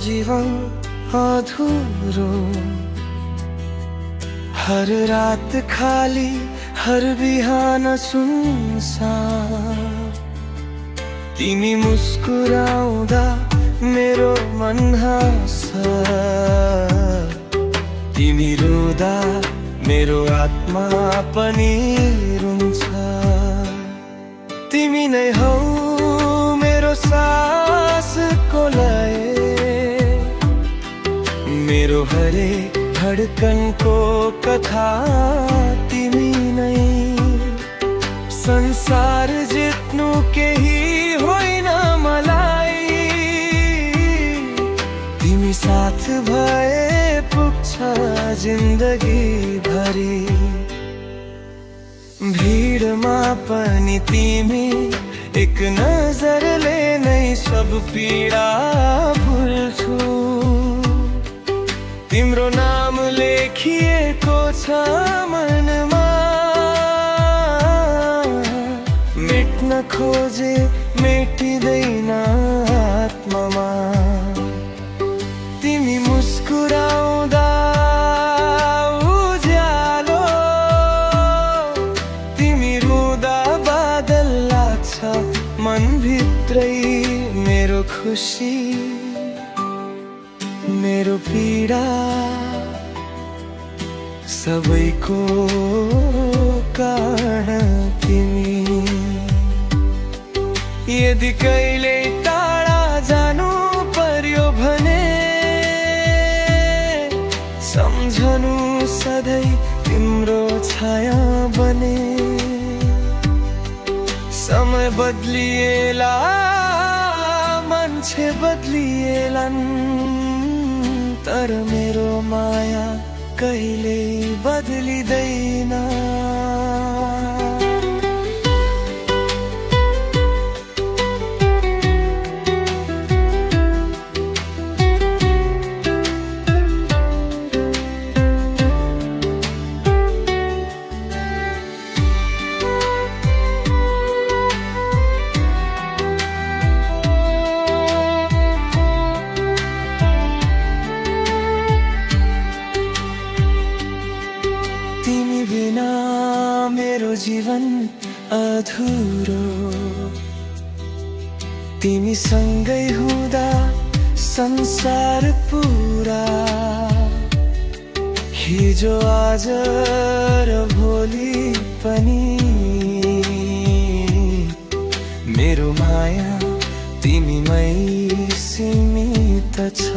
जीवन अधूरो। हर रात खाली, हर बिहान सुनसान। तिमी मुस्कुराउँदा मेरो मन हाँस्छ, तिमी रुँदा मेरो आत्मा पनि रुन्छ। तिमी नै हौ मेरो सासको लय, मेरो हरेक धडकनको कथा तिमी नै। संसार जित्नु केही होइन मलाई, तिमी साथ भए पुग्छ जिन्दगी भरि। भिडमा पनि तिमी एक नजरले नै सब पीडा भुल्छु। तिम्रो नाम लेखिएको छ मनमा, मेट्न खोजे मेटिँदैन आत्मामा। तिमी मुस्कुराउँदा उज्यालो, तिमी रुँदा बादल लाग्छ मनभित्रै। मेरो खुसी मेरो पीडा सबैको कारण तिमी। यदि कहिले टाढा जानु पर्यो भने सम्झनु सधैँ तिम्रो छाया बने। समय बदलिएला, मान्छे बदलिएलान्, तर मेरो माया कहिल्यै बदलिँदैन। तिमी बिना मेरो जीवन अधूरो। तिमी सँगै हुँदा संसार पुरा। हिजो आज र भोलि पनि मेरो माया तिमीमै सीमित छ।